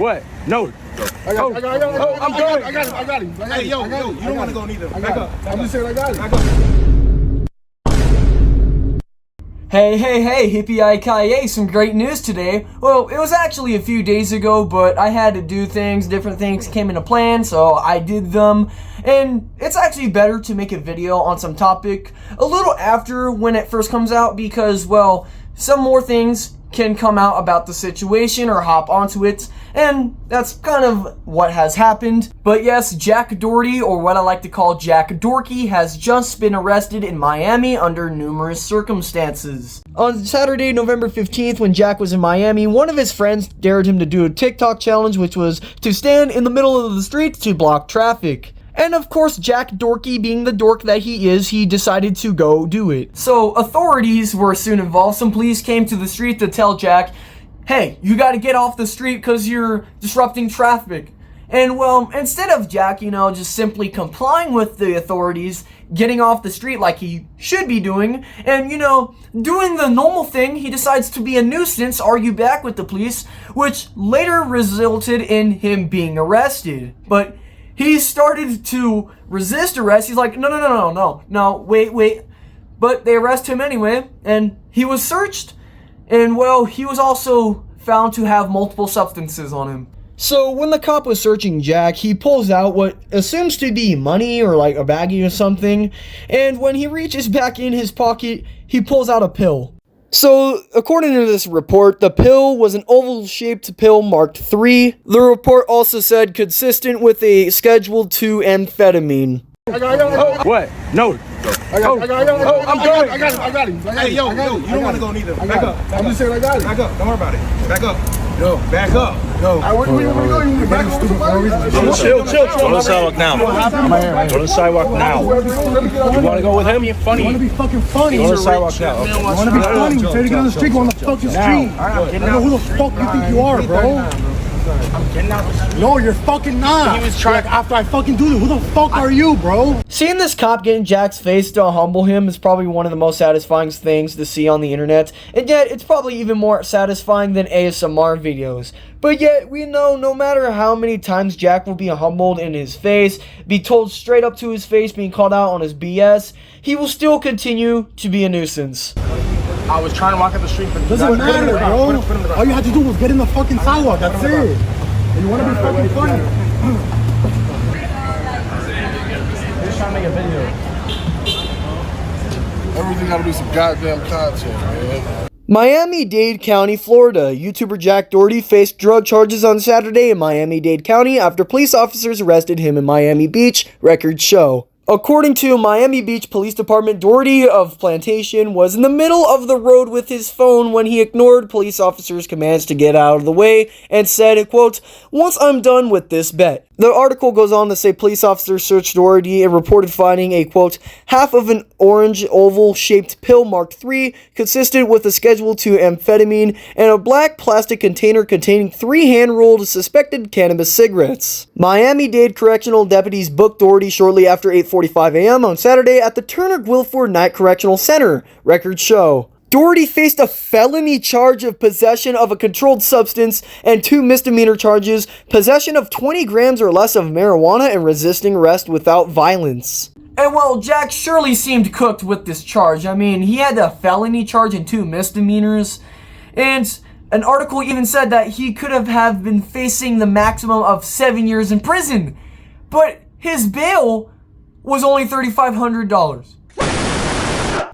What? No. I got him. Hey, yo, you don't want to go neither. Back up. I'm just saying I got him. Hey, hippie-i-ki-yay, some great news today. Well, it was actually a few days ago, but I had to do things, different things came into plan, so I did them. And it's actually better to make a video on some topic a little after when it first comes out because, well, some more things can come out about the situation or hop onto it, and that's kind of what has happened. But yes, Jack Doherty, or what I like to call Jack Dorky, has just been arrested in Miami under numerous circumstances. On Saturday, November 15th, when Jack was in Miami, one of his friends dared him to do a TikTok challenge, which was to stand in the middle of the street to block traffic. And of course, Jack Doherty, being the dork that he is, he decided to go do it. So authorities were soon involved. Some police came to the street to tell Jack, hey, you gotta get off the street because you're disrupting traffic. And well, instead of Jack, just simply complying with the authorities, getting off the street like he should be doing, and doing the normal thing, he decides to be a nuisance, argue back with the police, which later resulted in him being arrested. But he started to resist arrest. He's like, no, wait. But they arrest him anyway, and he was searched. And well, he was also found to have multiple substances on him. So when the cop was searching Jack, he pulls out what assumes to be money or like a baggie or something. And when he reaches back in his pocket, he pulls out a pill. So, according to this report, the pill was an oval-shaped pill marked 3. The report also said consistent with a Schedule 2 amphetamine. What? No. I got him. Hey, yo, you don't want to go neither. Back up. I'm just saying I got him. Back up. Don't worry about it. Back up. Yo, back up. Yo. Where you going? Back up. Chill. Go to the sidewalk now. Go to the sidewalk now. You want to go with him? You're funny. You want to be fucking funny? Go to the sidewalk now. You want to be funny? We're trying to get on the street. Go on the fucking street. I know who the fuck you think you are, bro. I'm getting out the street. No, you're fucking not. He was trying. After I fucking do this, who the fuck are you, bro? Seeing this cop get in Jack's face to humble him is probably one of the most satisfying things to see on the internet, and yet it's probably even more satisfying than ASMR videos. But yet, we know no matter how many times Jack will be humbled in his face, be told straight up to his face, being called out on his BS, he will still continue to be a nuisance. I was trying to walk up the street, but doesn't matter, bro. All you had to do was get in the fucking sidewalk. That's it. And you want to be fucking funny? Just trying to make a video. Everything got to be some goddamn content, man. Miami-Dade County, Florida. YouTuber Jack Doherty faced drug charges on Saturday in Miami-Dade County after police officers arrested him in Miami Beach, records show. According to Miami Beach Police Department, Doherty of Plantation was in the middle of the road with his phone when he ignored police officers' commands to get out of the way and said, quote, "Once I'm done with this bet." The article goes on to say police officers searched Doherty and reported finding a, quote, half of an orange oval-shaped pill marked 3, consistent with a Schedule 2 amphetamine, and a black plastic container containing 3 hand-rolled suspected cannabis cigarettes. Miami-Dade correctional deputies booked Doherty shortly after 8:45 a.m. on Saturday at the Turner Guilford Night Correctional Center, records show. Doherty faced a felony charge of possession of a controlled substance and 2 misdemeanor charges, possession of 20 grams or less of marijuana and resisting arrest without violence. And well, Jack surely seemed cooked with this charge. I mean, he had a felony charge and 2 misdemeanors, and an article even said that he could have been facing the maximum of 7 years in prison, but his bail was only $3,500.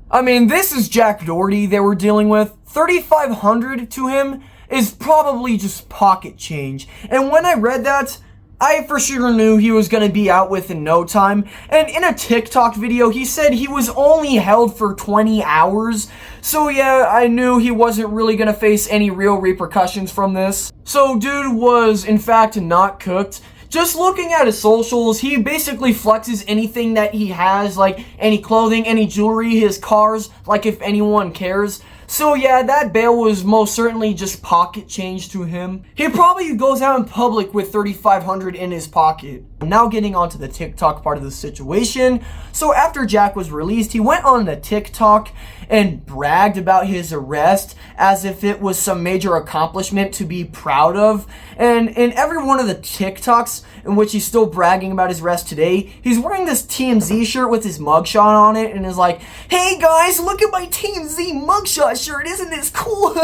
I mean, this is Jack Doherty they were dealing with. $3,500 to him is probably just pocket change. And when I read that, I for sure knew he was going to be out within no time. And in a TikTok video, he said he was only held for 20 hours. So yeah, I knew he wasn't really going to face any real repercussions from this. So dude was in fact not cooked. Just looking at his socials, he basically flexes anything that he has, like any clothing, any jewelry, his cars, like if anyone cares. So yeah, that bail was most certainly just pocket change to him. He probably goes out in public with $3,500 in his pocket. Now getting onto the TikTok part of the situation. So after Jack was released, he went on the TikTok and bragged about his arrest as if it was some major accomplishment to be proud of. And in every one of the TikToks in which he's still bragging about his arrest today, he's wearing this TMZ shirt with his mugshot on it and is like, "Hey guys, look at my TMZ mugshot shirt, isn't this cool?"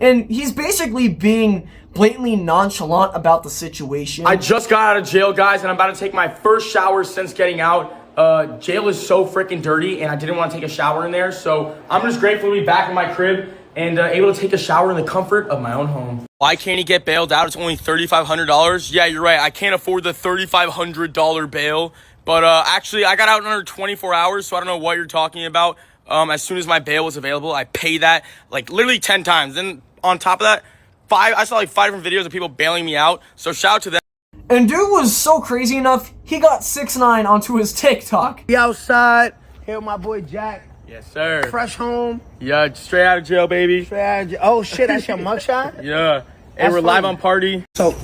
And he's basically being blatantly nonchalant about the situation. I just got out of jail, guys, and I'm about to take my first shower since getting out. Jail is so freaking dirty, and I didn't want to take a shower in there, so I'm just grateful to be back in my crib and able to take a shower in the comfort of my own home. Why can't he get bailed out? It's only $3,500. Yeah, you're right. I can't afford the $3,500 bail, but actually, I got out in under 24 hours, so I don't know what you're talking about. As soon as my bail was available, I pay that like literally 10 times. Then on top of that, I saw like 5 different videos of people bailing me out, so shout out to them. And dude was so crazy enough, he got 6ix9ine onto his TikTok. Be outside. Here with my boy Jack. Yes, sir. Fresh home. Yeah, straight out of jail, baby. Oh shit, that's your mugshot? Yeah. Hey, That's we're live funny. on Party. So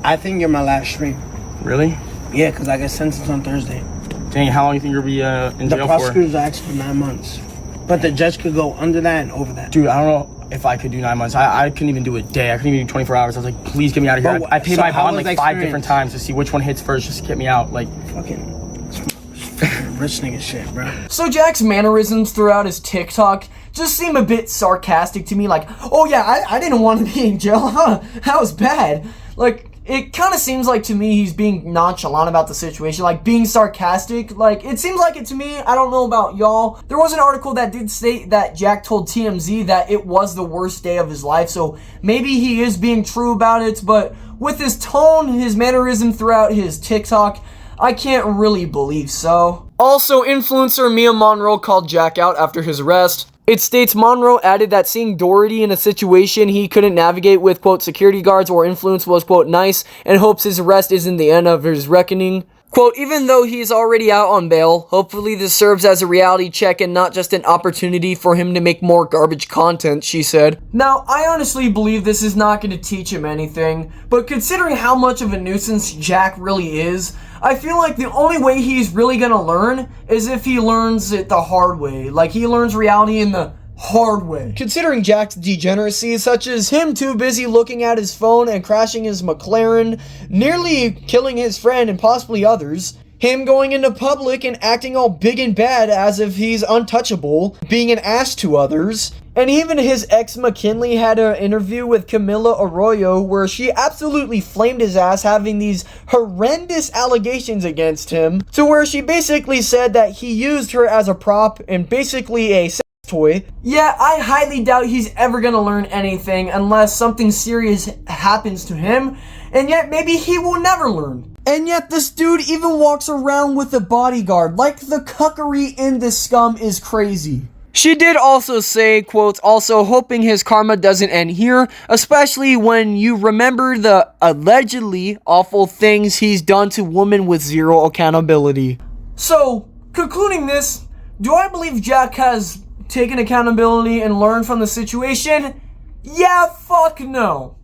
I think you're my last stream. Really? Yeah, because I get sentenced on Thursday. Dang, how long do you think you'll be in The jail for? prosecutors asked for 9 months. But the judge could go under that and over that. Dude, I don't know if I could do 9 months. I couldn't even do a day. I couldn't even do 24 hours. I was like, please get me out of here. But I paid so my how bond was like the 5 experience? different times to see which one hits first, just to get me out. Like, Fucking rich nigga shit, bro. So Jack's mannerisms throughout his TikTok just seem a bit sarcastic to me, like, "Oh yeah, I didn't want to be in jail, huh? That was bad." Like, it kind of seems like to me he's being nonchalant about the situation, like being sarcastic. Like, it seems like it to me. I don't know about y'all. There was an article that did state that Jack told TMZ that it was the worst day of his life, so maybe he is being true about it, but with his tone, his mannerism throughout his TikTok, I can't really believe so. Also, influencer Mia Monroe called Jack out after his arrest. It states Monroe added that seeing Doherty in a situation he couldn't navigate with, quote, security guards or influence was, quote, nice, and hopes his arrest isn't the end of his reckoning. Quote, even though he's already out on bail, hopefully this serves as a reality check and not just an opportunity for him to make more garbage content, she said. Now, I honestly believe this is not going to teach him anything, but considering how much of a nuisance Jack really is, I feel like the only way he's really going to learn is if he learns it the hard way. Like, he learns reality in the hard way. Considering Jack's degeneracy, such as him too busy looking at his phone and crashing his McLaren, nearly killing his friend and possibly others, him going into public and acting all big and bad as if he's untouchable, being an ass to others, and even his ex McKinley had an interview with Camila Arroyo where she absolutely flamed his ass, having these horrendous allegations against him, to where she basically said that he used her as a prop and basically a toy. Yeah, I highly doubt he's ever gonna learn anything unless something serious happens to him, and yet maybe he will never learn. And yet this dude even walks around with a bodyguard. Like, the cuckery in this scum is crazy. She did also say, quotes, also hoping his karma doesn't end here, especially when you remember the allegedly awful things he's done to women with zero accountability. So, concluding this, do I believe Jack has taken accountability and learned from the situation? Yeah, fuck no.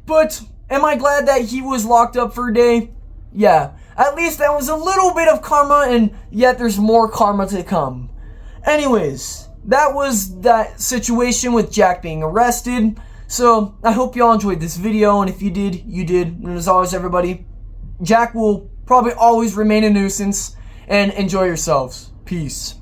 But am I glad that he was locked up for a day? Yeah, at least that was a little bit of karma, and yet there's more karma to come. Anyways, that was that situation with Jack being arrested. So I hope y'all enjoyed this video, and if you did, you did. And as always, everybody, Jack will probably always remain a nuisance, and enjoy yourselves. Peace.